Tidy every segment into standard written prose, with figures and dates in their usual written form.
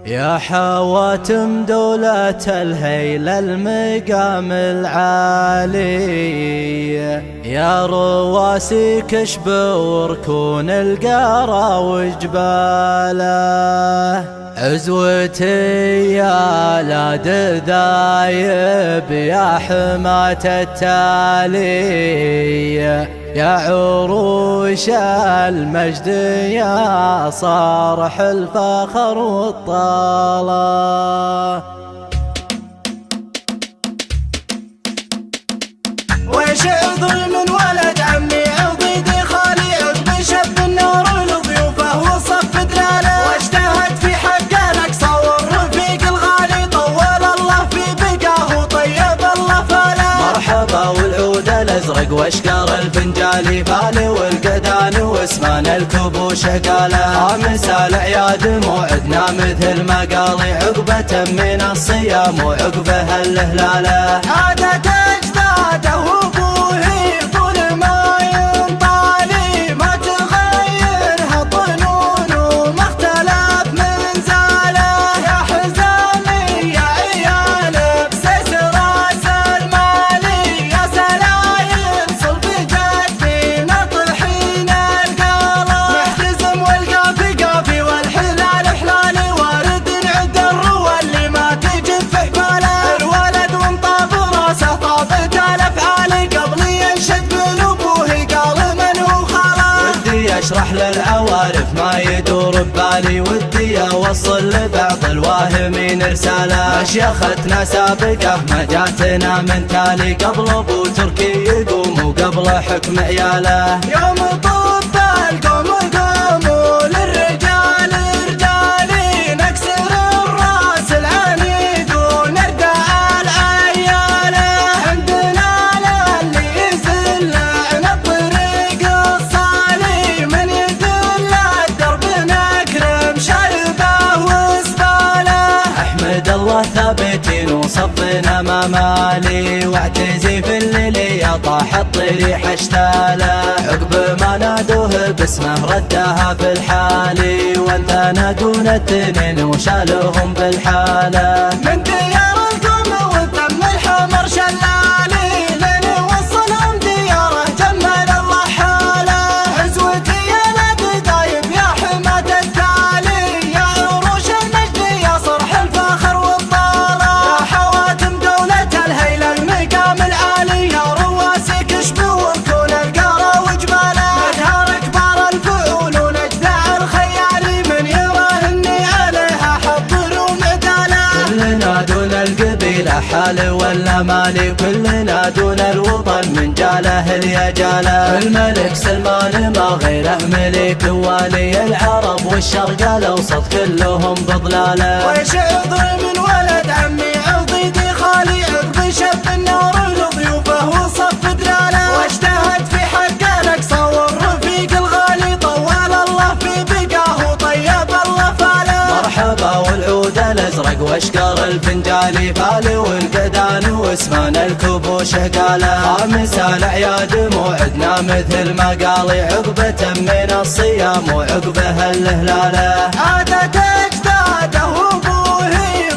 يا حواتم دولة الهيل المقام العالي، يا رواسي كشب وركون القرى وجباله، عزوتي يا لاد ذايب يا حماة التالي، يا عروش المجد يا صارح الفخر والطالة. ويش عذري من ولد عمي عضيدي خالي عقب شب النار لضيوفه وصف دلاله، واجتهد في حق الاقصى والرفيق الغالي طول الله في بقاه وطيب الله فاله. مرحبا والعود الازرق واشكار الفنجالي فالي والقدان واسمان الكبوش قاله، خامس الاعياد موعدنا مثل ما قالي عقبه من الصيام وعقبه الهلاله. عادة اجداده وابوه طول ما ينطالي ما تغيرها طنون وما اختلف من زاله. يا حزامي يا عيال بسيس راس المالي، يا سلايم صلب جدينا طحين القاله، محتزم والقافي قافي والحلال حلالي وارد عد الروى اللي ما تجف حباله. الولد وانطاب راسه طابت الافعالي قبل ينشد من ابوه قال من هو خاله. ودي اشرح للعوارف ما يدور ببالي، ودي اوصل لبعض الواهمين رساله، مشيختنا سابقه ما جاتنا من تالي، قبل ابو تركي يقوم وقبل حكم عياله. يوم طب القوم قوموا للرجال رجالي، نكسر الراس العنيد ونردع العياله. عندنا للي يزل عن الطريق الصالي، من يدل الدرب نكرم شربه وسباله. احمد الله ثابتين وصفنا ما مالي، واعتزي في الليل يا طاح الطريح اشتاله، عقب ما نادوه باسمه ردها في الحالي، وانت نادون التنين وشالهم بالحاله. من ديار القوم وتم الحمر شلالي، لين وصلهم دياره جمل الله حاله. عزوتي يا لاد دايب يا حماة التالي، يا عروش المجد يا صرح الفخر والطالة. يا حواتم دولة الهيل المقام العالي، يا رواسي كشب وركون القرى وجباله، مدهار كبار الفعول ونجدع الخيالي، من يراه اني عليها حضر ومعداله. كلنا دون القبيلة حال ولا مالي، كلنا دون الوطن من جاله اليجاله. الملك سلمان ما غيره ملك والي، العرب والشرق الاوسط كلهم بضلاله. ويش عذري من ولد عمي عضيدي خالي عقب شب النار لضيوفه وصف دلاله، واجتهد في حق الاقصى والرفيق الغالي طول الله في بقاه وطيب الله فاله. مرحبا والعود الازرق واشكار الفنجالي فالي والقدان واسمان الكبوش قاله، خامس الاعياد موعدنا مثل ما قالي عقبه من الصيام وعقبه الهلاله. عادة اجداده وابوه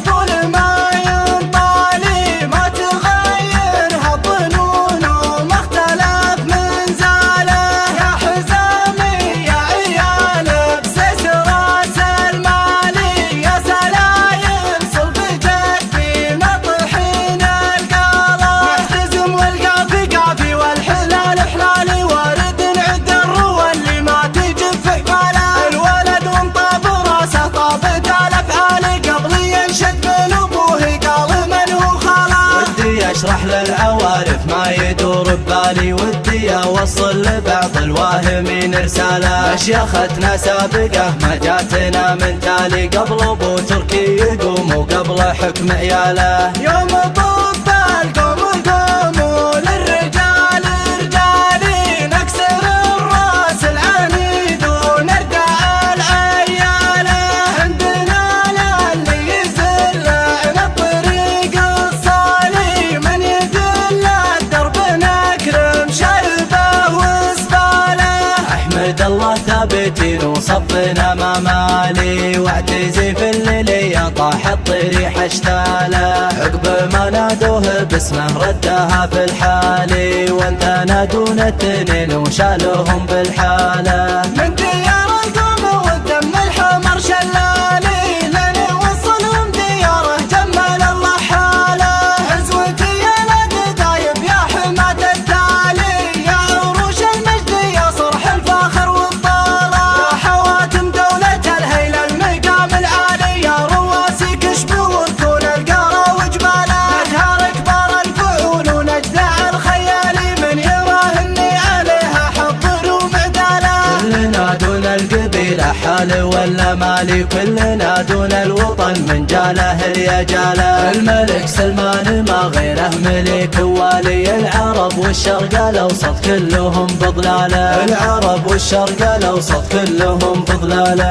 طول ما ينطالي ما تغيرها طنون وما اختلف من زاله. يا حزامي يا عيال بسيس راس المالي، يا سلايم صلب جدينا طحين القاله، محتزم والقافي قافي والحلال حلالي وارد عد الروى اللي ما تجف حباله. الولد وانطاب راسه طابت الافعالي قبل ينشد من ابوه قال من هو خاله. ودي اشرح للعوارف ما يدور ببالي، ودي اوصل لبعض الواهمين رساله، مشيختنا سابقه ما جاتنا من تالي، قبل ابو تركي يقوم وقبل حكم عياله. يوم طب القوم قوموا للرجال رجالي، نكسر الراس العنيد ونردع العياله. عندنا للي يزل عن الطريق الصالي، من يدل الدرب نكرم شربه وسباله. احمد الله ثابتين وصفنا ما مالي، واعتزي في الليل يا طاحت طريح اشتاله، عقب ما نادوه باسمه ردها في الحالي، وانت نادون التنين وشالوهم بالحاله. من ديار القوم والدم الحمر شلالي، لين وصلهم دياره جمل الله حاله. عزوتي يا ناد دايب يا حماة التالي، يا عروش المجد يا صرح الفاخر والطالة، يا حواتم دولة الهيل المقام العالي، يا رواسي كشب وركون القارة وجباله. نجهر كبار الفعول ونجدع الخيالي، من يراهني عليها حضر ومعداله. كلنا دون القبيلة حال ولا مالي، كلنا دون الوطن من جاله اليجاله. الملك سلمان ما غيره ملك والي، العرب والشرق الاوسط كلهم بضلاله، العرب والشرق الاوسط كلهم بضلاله.